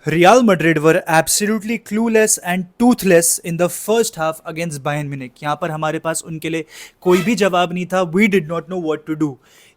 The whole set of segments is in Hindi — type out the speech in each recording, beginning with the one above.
Real Madrid were absolutely clueless and toothless in the first half against Bayern Munich. यहाँ पर हमारे पास उनके लिए कोई भी जवाब नहीं था. We did not know what to do.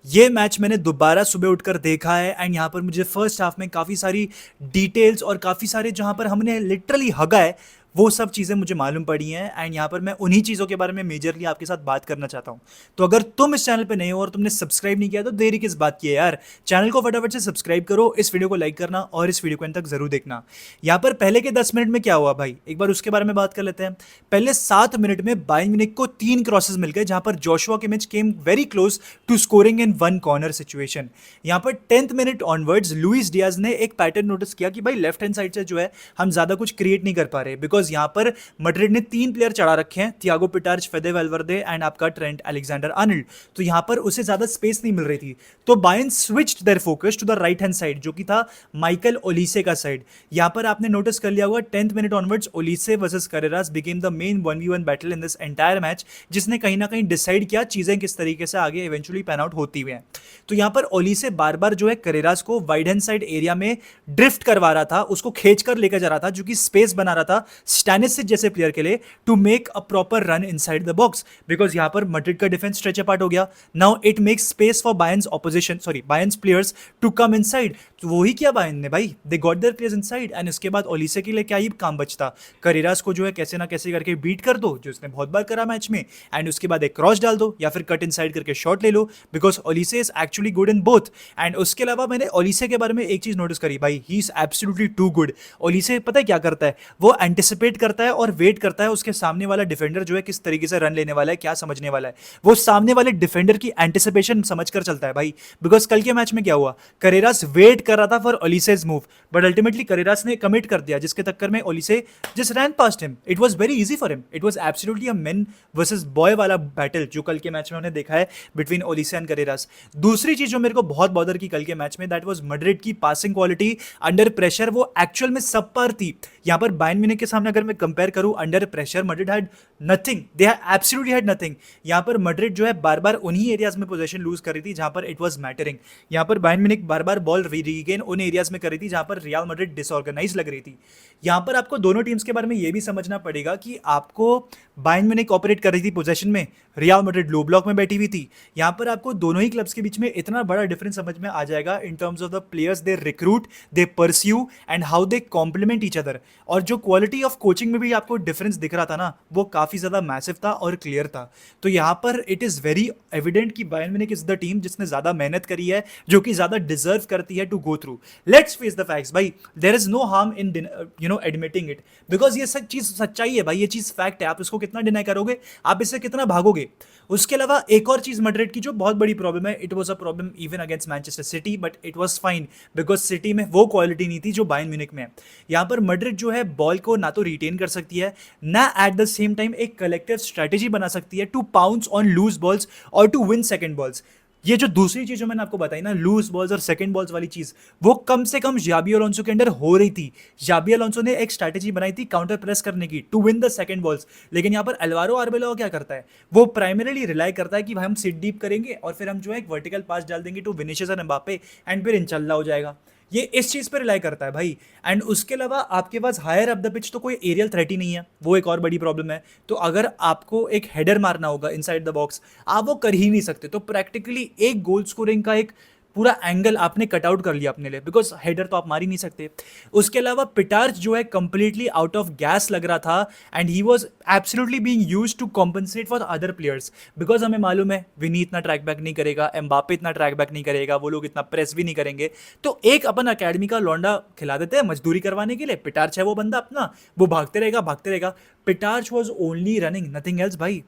ये मैच मैंने दोबारा सुबह उठकर देखा है एंड यहाँ पर मुझे फर्स्ट हाफ में काफ़ी सारी डिटेल्स और काफ़ी सारे जहाँ पर हमने लिटरली हगा है वो सब चीज़ें मुझे मालूम पड़ी हैं एंड यहाँ पर मैं उन्हीं चीज़ों के बारे में मेजरली आपके साथ बात करना चाहता हूँ. तो अगर तुम इस चैनल पे नए हो और तुमने सब्सक्राइब नहीं किया तो देरी किस बात की है यार. चैनल को फटाफट से सब्सक्राइब करो, इस वीडियो को लाइक करना और इस वीडियो को अंत तक जरूर देखना. यहाँ पर पहले के 10 मिनट में क्या हुआ भाई, एक बार उसके बारे में बात कर लेते हैं. पहले 7 मिनट में बायर्न म्यूनिख को 3 क्रॉसेस मिल गए जहां पर Joshua Kimmich came very close to scoring in one corner situation. यहाँ पर 10th minute onwards Luis Diaz ने एक पैटर्न नोटिस किया कि भाई लेफ्ट हैंड साइड से जो है हम ज्यादा कुछ क्रिएट नहीं कर पा रहे बिकॉज यहाँ पर मैड्रिड ने 3 प्लेयर चढ़ा रखे हैं, थियागो पिटार्च, फेदे वेलवर्दे एंड आपका ट्रेंट अलेक्जेंडर आर्नल्ड. तो यहाँ पर उसे ज्यादा स्पेस नहीं मिल रही थी तो Bayern switched their focus to the right hand side जो कि था माइकल ओलिसे का साइड. यहाँ पर आपने नोटिस कर लिया होगा 10th minute onwards Olise versus Carreras became the main 1v1 battle in this entire match जिसने कहीं ना कहीं डिसाइड किया चीजें किस तरीके से आगे इवेंचुअली पैन आउट होती हुई हैं. तो यहाँ पर ओलिसे बार बार जो है करेरास को वाइड हैंड साइड एरिया में ड्रिफ्ट करवा रहा था, उसको खींच कर लेकर जा रहा था जो कि स्पेस बना रहा था स्टैनिसिच जैसे प्लेयर के लिए to make a proper run inside the box because यहाँ पर मैड्रिड का डिफेंस स्ट्रेच अपार्ट हो गया. Now it makes space for Bayern's opposition Bayern's players to come inside. तो वही किया बायर्न ने भाई, they got their players inside and इसके बाद ओलिसे के लिए क्या ही काम बचता, करेरास को जो है कैसे ना कैसे करके बीट कर दो जो उसने बहुत बार करा मैच में एंड उसके बाद एक क्रॉस डाल दो या फिर कट इनसाइड करके शॉट ले लो because Olise is actually good in both. And उसके अलावा मैंने ओलिसे के बारे में एक चीज नोटिस करी भाई, he is absolutely too good. Olise पता है क्या करता है, वो एंटिसिपेट करता है और वेट करता है उसके सामने वाला डिफेंडर जो है किस तरीके से रन लेने वाला है, क्या समझने वाला है. वो सामने वाले डिफेंडर की एंटिसिपेशन समझकर चलता है भाई बिकॉज कल के मैच में क्या हुआ, करेरास वेट कर रहा था for Olise's move but ultimately Carreras ने कमिट कर दिया जिसके चक्कर में Olise just ran past him. It was very easy for him, it was absolutely a man versus boy वाला बैटल जो कल के मैच में उन्होंने देखा है बिटवीन ओलिसे एंड करेरास. दूसरी चीज जो मेरे को बहुत बॉदर की कल के मैच में दैट वाज मैड्रिड की पासिंग क्वालिटी अंडर प्रेशर, वो एक्चुअल में सब पर थी. यहाँ पर बायर्न म्यूनिख के सामने अगर मैं कंपेयर करूं under pressure Madrid had nothing, they absolutely had nothing. यहाँ पर मैड्रिड जो है बार बार उन्हीं एरियाज में पोजीशन लूज कर रही थी जहां पर इट वाज मैटरिंग. यहाँ पर बायर्न म्यूनिख बार बार बॉल रीगेन उन एरियाज में कर रही थी जहां पर रियल मैड्रिड डिसऑर्गेनाइज लग रही थी. यहाँ पर आपको दोनों टीम्स के बारे में ये भी समझना पड़ेगा कि आपको बायर्न म्यूनिख ऑपरेट कर रही थी पोजीशन में, रियल मैड्रिड लो ब्लॉक में बैठी हुई थी. यहाँ पर आपको दोनों ही क्लब्स के बीच में इतना बड़ा डिफरेंस समझ में आ जाएगा in terms of the players they recruit, they pursue and how they complement each other. और जो क्वालिटी ऑफ कोचिंग में भी आपको डिफरेंस दिख रहा था ना वो काफी ज्यादा मैसिव था और क्लियर था. तो यहाँ पर इट इज वेरी एविडेंट कि Bayern Munich is the team जिसने ज्यादा मेहनत करी है, जो कि ज्यादा डिजर्व करती है to go through. Let's face the facts भाई, there is no harm in admitting it because ये सब चीज सच्चाई है भाई, ये चीज फैक्ट है. आप इसको कितना डिनाई करोगे, आप इससे कितना भागोगे. उसके अलावा एक और चीज मैड्रिड की जो बहुत बड़ी प्रॉब्लम है, it was a problem even against Manchester city but it was fine because city में वो क्वालिटी नहीं थी जो बायर्न म्यूनिख में है. यहाँ पर मैड्रिड जो है बॉल को ना तो रिटेन कर सकती है ना एट द सेम टाइम एक कलेक्टिव स्ट्रेटेजी बना सकती है to pounce on loose balls और टू विन सेकंड बॉल्स. ये जो दूसरी चीज जो मैंने आपको बताई ना, लूज बॉल्स और सेकंड बॉल्स वाली चीज, वो कम से कम जाबी अलोंसो के अंदर हो रही थी. जाबी अलोंसो ने एक स्ट्रैटेजी बनाई थी काउंटर प्रेस करने की to win the second balls. लेकिन यहाँ पर अल्वारो आर्बेलाओ क्या करता है, वो प्राइमरीली रिलाई करता है कि भाई हम सिट डीप करेंगे और फिर हम जो है एक वर्टिकल पास डाल देंगे टू विनिशियस और एम्बापे एंड फिर इंशाल्लाह हो जाएगा. ये इस चीज पर रिलाई करता है भाई. एंड उसके अलावा आपके पास हायर अप द पिच तो कोई एरियल थ्रेट ही नहीं है, वो एक और बड़ी प्रॉब्लम है. तो अगर आपको एक हेडर मारना होगा इनसाइड द बॉक्स, आप वो कर ही नहीं सकते. तो प्रैक्टिकली एक गोल स्कोरिंग का एक पूरा एंगल आपने कट आउट कर लिया अपने लिए बिकॉज हेडर तो आप मार ही नहीं सकते. उसके अलावा पिटार्च जो है कंप्लीटली आउट ऑफ गैस लग रहा था and he was absolutely being used to compensate for other players because हमें मालूम है विनी इतना ट्रैक बैक नहीं करेगा, एम्बापे इतना ट्रैक बैक नहीं करेगा, वो लोग इतना प्रेस भी नहीं करेंगे. तो एक अपन अकेडमी का लौंडा खिला देते हैं मजदूरी करवाने के लिए, पिटार्च है वो बंदा अपना, वो भागते रहेगा भागते रहेगा. Pitarch was only running nothing else भाई.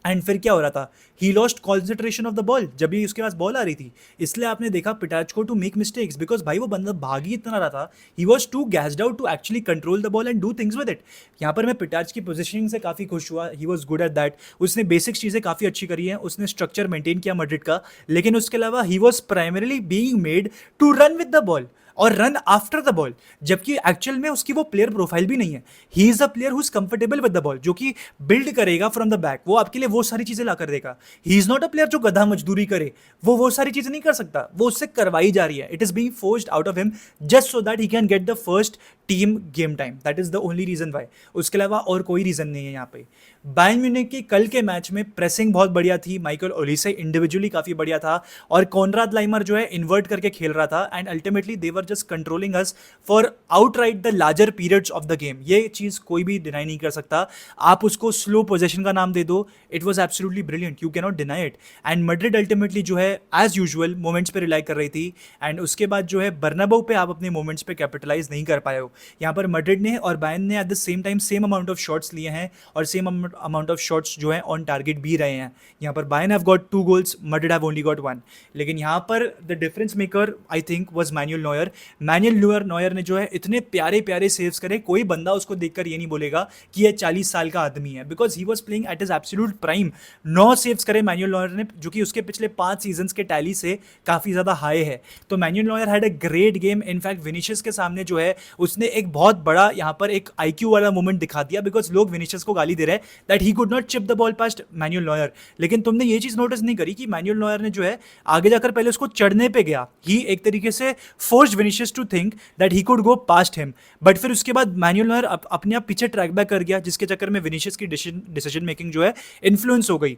एंड फिर क्या हो रहा था, he lost concentration of the ball जब भी उसके पास बॉल आ रही थी. इसलिए आपने देखा पिटाच को टू मेक मिस्टेक्स बिकॉज भाई वो बंदा भाग ही इतना रहा था, he was too gassed out to actually control the ball and do things with it. यहाँ पर मैं पिटाच की पोजिशनिंग से काफी खुश हुआ, he was good at that. उसने बेसिक्स चीजें काफी अच्छी करी हैं, उसने स्ट्रक्चर मेंटेन किया मैड्रिड का. लेकिन उसके अलावा he was primarily being made to run with the ball और रन आफ्टर द बॉल, जबकि एक्चुअल में उसकी वो प्लेयर प्रोफाइल भी नहीं है. He is a player who is comfortable with the ball, जो कि बिल्ड करेगा फ्रॉम द बैक, वो आपके लिए वो सारी चीजें ला कर देगा. He is not a player जो गधा मजदूरी करे, वो सारी चीजें नहीं कर सकता, वो उससे करवाई जा रही है. It is being forced out of him just so that he can get the first team game time, that is the only reason why. उसके अलावा और कोई रीजन नहीं है यहाँ पे। बायर्न म्यूनिख की कल के मैच में प्रेसिंग बहुत बढ़िया थी, माइकल ओलिसे इंडिविजुअली काफी बढ़िया था, और कॉनराड लाइमर जो है इन्वर्ट करके खेल रहा था, and ultimately they were just controlling us for outright the larger periods of the game. ये चीज कोई भी डिनाई नहीं कर सकता। आप उसको स्लो पोजेशन का नाम दे दो, it was absolutely brilliant, you can not deny it. And Madrid ultimately जो है एज यूजुअल मोमेंट्स पे रिलाई कर रही थी, एंड उसके बाद जो है बर्नाबाउ पे आप अपने मोमेंट्स पे कैपिटलाइज नहीं कर पाए हो। यहाँ पर मैड्रिड ने और बायर्न ने eight the same time same amount of shots लिए हैं, और सेम अमाउंट ऑफ शॉट्स जो है ऑन टारगेट भी रहे हैं। यहाँ पर Bayern have got 2 goals, Madrid have only got 1। लेकिन यहाँ पर the difference maker I think was Manuel noir. Manual Neuer ने जो है इतने प्यारे प्यारे सेव्स करे, कोई बंदा उसको देखकर ये नहीं बोलेगा कि ये 40 साल का आदमी है, because he was playing at is absolute prime. 9 saves करे मैनुअल नॉयर ने, जो कि उसके पिछले 5 सीजन्स के टैली से काफ़ी ज़्यादा हाई है। तो Manuel Neuer had a great game. In fact Vinicius के सामने जो है उसने एक बहुत बड़ा यहाँ पर एक आईक्यू वाला मोमेंट दिखा दिया, बिकॉज लोग विनीशियस को गाली दे रहे हैं that he could not chip the ball past Manuel Neuer. लेकिन तुमने ये चीज़ नोटिस नहीं करी कि मैनुअल नॉयर ने जो है आगे जाकर पहले उसको चढ़ने पे गया, ही एक तरीके से forced Vinicius to think that he could go past him, but फिर उसके बाद मैनुअल नॉयर अपने आप पीछे ट्रैक बैक कर गया, जिसके चक्कर में विनीशियस की डिसीजन मेकिंग जो है इन्फ्लुएंस हो गई।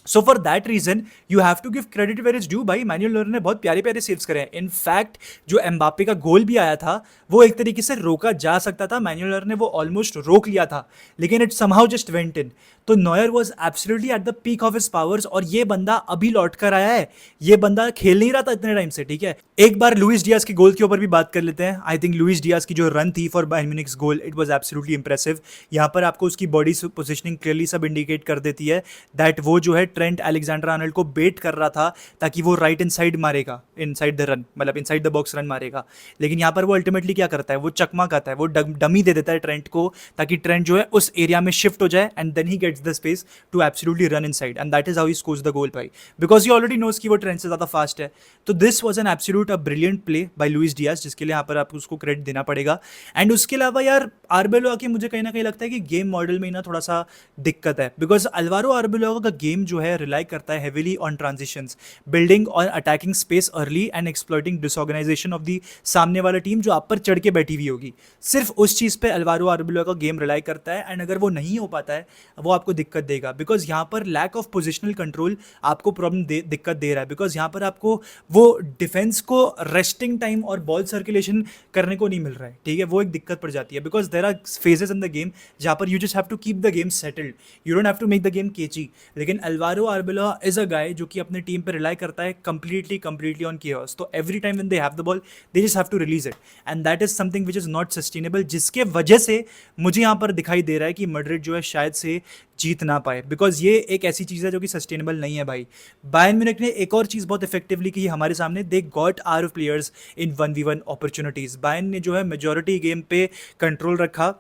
So for that reason you have to give credit where is due. भाई मैनुअल नॉयर ने बहुत प्यारे प्यारे सेव्स करे हैं। इनफैक्ट जो एम्बापे का गोल भी आया था वो एक तरीके से रोका जा सकता था, मैनुअल नॉयर ने वो ऑलमोस्ट रोक लिया था, लेकिन it somehow just went in. तो Neuer was absolutely at the peak of his powers, और ये बंदा अभी लौट कर आया है, ये बंदा खेल नहीं रहा था इतने टाइम से, ठीक है। एक बार लुइस डियाज के गोल के ऊपर भी बात कर लेते हैं। आई थिंक लुइस डियाज की जो रन थी for Bayern Munich's goal, it was absolutely impressive. यहाँ पर आपको उसकी बॉडी पोजिशनिंग क्लियरली सब इंडिकेट कर देती है दैट वो जो है ट्रेंट अलेक्जेंडर आर्नल्ड को बेट कर रहा था ताकि वो राइट इनसाइड मारेगा, इनसाइड द रन, मतलब इनसाइड द बॉक्स रन मारेगा। लेकिन यहाँ पर वो अल्टीमेटली क्या करता है, वो चकमा खाता है, वो डमी दे देता है ट्रेंट को, ताकि ट्रेंट जो है उस एरिया में शिफ्ट हो जाए, and then he gets the space to absolutely run inside, and that is how he scores the goal भाई, बिकॉज ही ऑलरेडी नोज कि वो ट्रेंट से ज़्यादा फास्ट है। तो this was an absolute a brilliant play by Luis Diaz, जिसके लिए यहाँ पर आपको उसको क्रेडिट देना पड़ेगा। एंड उसके अलावा यार आर्बेलोआ की मुझे कहीं ना कहीं लगता है कि गेम मॉडल में ना थोड़ा सा दिक्कत है, बिकॉज अल्वारो आर्बेलोआ का गेम जो है रिलाई करता है हेविली ऑन ट्रांजिशंस, बिल्डिंग और attacking space early and exploiting disorganisation of the सामने वाला टीम जो आप पर चढ़ के बैठी हुई होगी। सिर्फ उस चीज़ पे अल्वारो आर्बेलोआ का गेम रिलाई करता है, एंड अगर वो नहीं हो पाता है वो आपको दिक्कत देगा, बिकॉज यहाँ पर लैक ऑफ पोजिशनल कंट्रोल आपको प्रॉब्लम दिक्कत दे रहा है, बिकॉज यहाँ पर आपको वो डिफेंस को रेस्टिंग टाइम और बॉल सर्कुलेशन करने को नहीं मिल रहा है, ठीक है। वो एक दिक्कत पड़ जाती है, because there are phases in the game जहाँ पर you just have to keep the game settled, you don't have to make the game cagey. लेकिन अल्वारो आर्बेलोआ इज अ गाय जो कि अपने टीम पर रिलाई करता है कंप्लीटली ऑन केओस। तो every time when they have the ball they just have to release it, and that is something which is not sustainable, जिसके वजह से मुझे यहाँ पर दिखाई दे रहा है कि मैड्रिड जो है शायद से जीत ना पाए, बिकॉज ये एक ऐसी चीज़ है जो कि सस्टेनेबल नहीं है भाई। बायर्न म्यूनिख ने एक और चीज़ बहुत इफेक्टिवली की हमारे सामने, they got our players in 1v1 opportunities. Bayern ने जो है मेजॉरिटी गेम पे कंट्रोल रखा,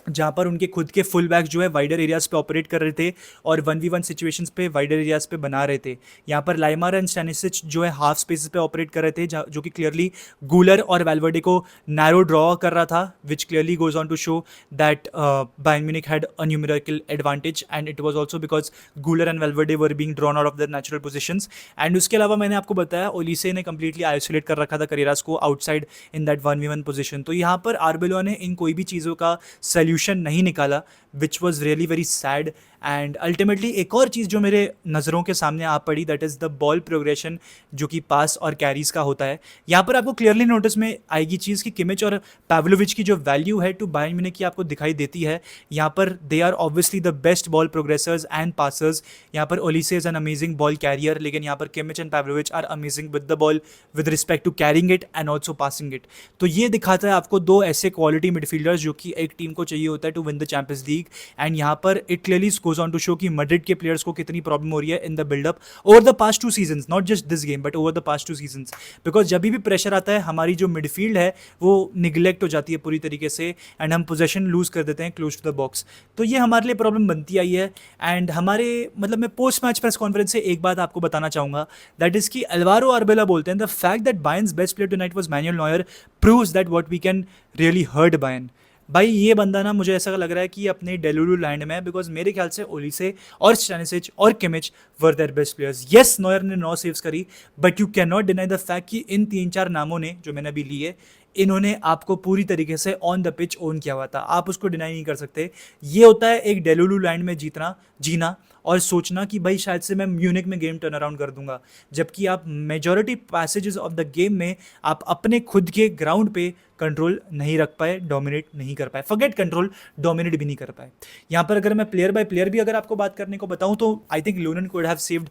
जहाँ पर उनके खुद के फुल बैक्स जो है वाइडर एरियाज़ पे ऑपरेट कर रहे थे और 1v1 सिचुएशंस पे वाइडर एरियाज़ पे बना रहे थे। यहाँ पर लाइमर एंड स्टैनिसिच जो है हाफ स्पेसेस पे ऑपरेट कर रहे थे, जो कि क्लियरली गूलर और वेल्वर्डे को नैरो ड्रॉ कर रहा था, which clearly goes on to show that Bayern Munich had a numerical advantage, and it was also because Guler and Valverde were being drawn out of their natural positions. And उसके अलावा मैंने आपको बताया ओलिसे ने कंप्लीटली आइसोलेट कर रखा था करेरास को outside in that 1v1 position. तो यहाँ पर आर्बेलोआ ने इन कोई भी चीज़ों का सोल्यूशन नहीं निकाला, which was really very sad। And ultimately एक और चीज़ जो मेरे नज़रों के सामने आ पड़ी, that is the ball progression जो कि पास और कैरीज का होता है। यहाँ पर आपको क्लियरली नोटिस में आएगी चीज़ कि किमिच और पाव्लोविच की जो वैल्यू है टू बायर्न म्यूनिख की आपको दिखाई देती है। यहाँ पर they are obviously the best ball progressors and passers. यहाँ पर Olise is an amazing ball carrier, लेकिन यहाँ पर Kimmich and Pavlovic are amazing with the ball with respect to carrying it and also passing it. तो ये दिखाता है आपको दो ऐसे क्वालिटी मिडफील्डर्स जो कि एक टीम को चाहिए होता है to win the Champions League. And यहाँ पर it clearly goes on to show कि मैड्रिड के प्लेयर्स को कितनी प्रॉब्लम हो रही है in the buildup over the past 2 seasons, not just this game but over the past 2 seasons. Because जब भी प्रेशर आता है हमारी जो मिडफील्ड है वो निगलेक्ट हो जाती है पूरी तरीके से, एंड हम पोजेशन लूज कर देते हैं क्लोज टू द बॉक्स। तो ये हमारे लिए प्रॉब्लम बनती आई है। एंड हमारे मतलब मैं पोस्ट मैच प्रेस कॉन्फ्रेंस से एक बात आपको बताना चाहूँगा, दैट इज कि अल्वारो आर्बेला बोलते हैं the fact that Bayern's best player tonight was Manuel Neuer proves that what we can really hurt Bayern. भाई ये बंदा ना मुझे ऐसा लग रहा है कि अपने डेलुलू लैंड में है, बिकॉज मेरे ख्याल से ओलिसे और स्टैनिसिच और Kimmich were their best players. Yes Neuer ने 9 सेव्स करी, but you can not deny the fact कि इन 3-4 नामों ने जो मैंने अभी लिए इन्होंने आपको पूरी तरीके से ऑन द पिच ओन किया हुआ था, आप उसको डिनाई नहीं कर सकते। ये होता है एक डेलुलू लैंड में जीना और सोचना कि भाई शायद से मैं म्यूनिक में गेम टर्न अराउंड कर दूंगा, जबकि आप majority passages of the game में आप अपने खुद के ग्राउंड पे कंट्रोल नहीं रख पाए, डोमिनेट नहीं कर पाए, फॉरगेट कंट्रोल, डोमिनेट भी नहीं कर पाए। यहाँ पर अगर मैं प्लेयर बाय प्लेयर भी अगर आपको बात करने को बताऊँ तो I think Lunin could have saved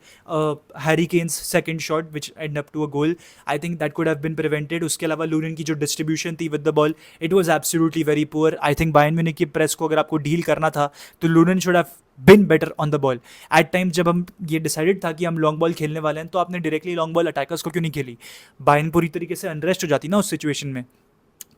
Harry Kane's second shot which end up to a goal. I think that could have been prevented. उसके अलावा लूनन की जो डिस्ट्रीब्यूशन थी with the ball, it was absolutely very poor. I think Bayern Munich की प्रेस को अगर आपको डील करना था तो Lunin should have been better on the ball. At time जब हम ये डिसाइडेड था कि हम लॉन्ग बॉल खेलने वाले हैं, तो आपने डायरेक्टली लॉन्ग बॉल अटैकर्स को क्यों नहीं खेली? बायर्न पूरी तरीके से अनरेस्ट हो जाती ना उस सिचुएशन में।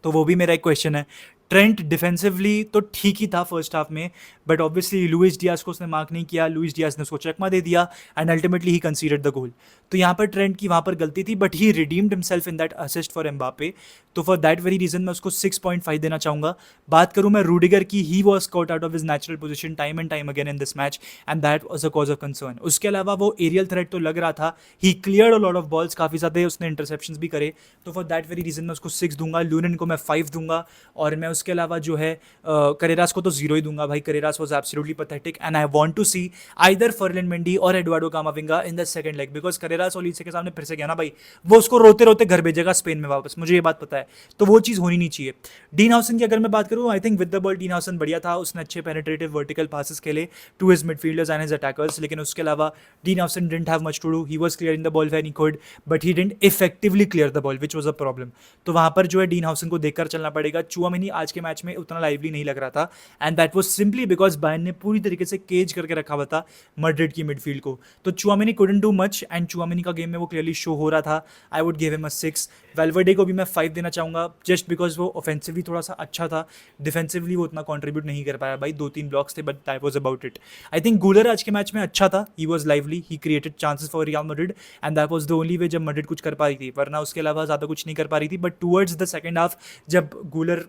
तो वो भी मेरा एक क्वेश्चन है। ट्रेंट डिफेंसिवली तो ठीक ही था फर्स्ट हाफ में, बट ऑब्वियसली लुइस डियाज को उसने मार्क नहीं किया, लुइस डियाज ने उसको चकमा दे दिया and ultimately he considered the goal. तो यहाँ पर ट्रेंट की वहाँ पर गलती थी, but he redeemed himself in that assist for Mbappe. तो फॉर दैट वेरी रीजन मैं उसको 6.5 देना चाहूँगा। बात करूँ मैं रूडिगर की, he was caught out of his natural position time and time again in this match and that was a cause of concern. उसके अलावा वो एरियल थ्रेट तो लग रहा था, he clear a lot of balls, काफ़ी ज़्यादा उसने इंटरसेप्शन भी करे। तो फॉर दैट वेरी रीजन मैं उसको 6 दूंगा, लूनन को मैं 5 दूंगा, और मैं उसके अलावा जो है करेरास को तो 0 ही दूंगा भाई। Carreras was absolutely pathetic and I want to see either Ferland Mendy और Eduardo Camavinga in the second leg, because Carreras Olise के सामने फिर से गया ना भाई, वो उसको रोते रोते घर भेजेगा स्पेन में वापस, मुझे ये बात पता है। तो वो चीज़ होनी नहीं चाहिए। डीन हाउसन की अगर मैं बात करूँ, I think with the ball Dean Huijsen बढ़िया था, उसने अच्छे पेनिट्रेटिव वर्टिकल पासेस खेले to his midfielders and his attackers, लेकिन उसके अलावा Dean Huijsen didn't have much to do. He was clearing the ball when he could, but he didn't effectively clear the ball, which was a problem. तो वहाँ पर जो है डीन हाउसन को देखकर चलना पड़ेगा। चुआमेनी आज के मैच में उतना लाइवली नहीं लग रहा था and that was simply because Bayern ने पूरी तरीके से केज करके रखा हुआ था मैड्रिड की मिडफील्ड को। तो Tchouameni couldn't do much and Tchouameni का गेम में वो क्लियरली शो हो रहा था। I would give him a 6। वेल्वर्डे को भी मैं 5 देना चाहूँगा, जस्ट बिकॉज वो ऑफेंसिवली थोड़ा सा अच्छा था, डिफेंसिवली वो उतना कॉन्ट्रीब्यूट नहीं कर पाया भाई। 2-3 ब्लॉक्स थे but that was about it. I think Guler आज के मैच में अच्छा था, he was lively, he created chances for Real Madrid and that was the only way जब मैड्रिड कुछ कर पा रही थी, वरना उसके अलावा ज़्यादा कुछ नहीं कर पा रही थी। But towards the second half जब गूलर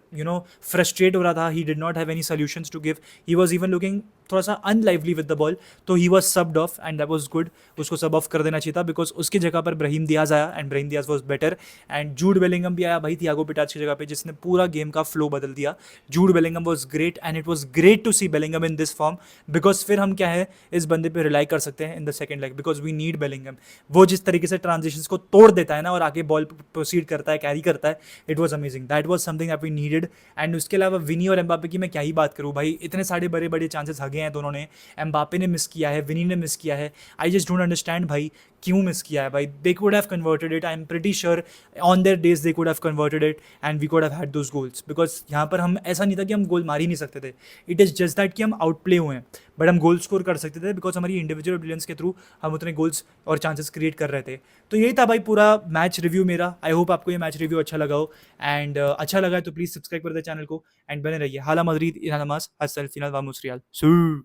फ्रस्ट्रेट हो रहा था, he did not have any solutions to give, he was even looking थोड़ा सा अनलाइवली विद द बॉल, तो he was subbed off and that was good. उसको सब ऑफ कर देना चाहिए था बिकॉज उसकी जगह पर ब्राहीम दियाज आया and Brahim Diaz was better and Jude Bellingham भी आया भाई थियागो पिटाच की जगह पे, जिसने पूरा गेम का फ्लो बदल दिया। Jude Bellingham was great and it was great to see Bellingham in this form, because फिर हम क्या है इस बंदे पे रिलाई कर सकते हैं in the second leg, because we need Bellingham. वो जिस तरीके से ट्रांजिशंस को तोड़ देता है ना और आगे बॉल प्रोसीड करता है, कैरी करता है, it was amazing, that was something that we needed. And उसके अलावा विनी और एम्बापे की मैं क्या ही बात करूँ भाई, इतने सारे बड़े बड़े चांसेस हगे हैं दोनों ने, एम्बापे ने मिस किया है, विनी ने मिस किया है। आई जस्ट डोंट अंडरस्टैंड भाई क्यों मिस किया है भाई। They could have converted it, I am pretty sure on their days they could have converted it and we could have had those goals, because यहाँ पर हम ऐसा नहीं था कि हम गोल मार ही नहीं सकते थे, इट इज़ जस्ट दैट कि हम आउट प्ले हुए हैं, बट हम गोल स्कोर कर सकते थे बिकॉज हमारी इंडिविजुअल ब्रिलियंस के थ्रू हम उतने गोल्स और चांसेस क्रिएट कर रहे थे। तो यही था भाई पूरा मैच रिव्यू मेरा। आई होप आपको ये मैच रिव्यू अच्छा लगा हो एंड अच्छा लगा है तो प्लीज़ सब्सक्राइब कर दे चैनल को एंड बने रहिए। हाला मदरीद इला नमाज, अस्सलाम वामुस रियाल।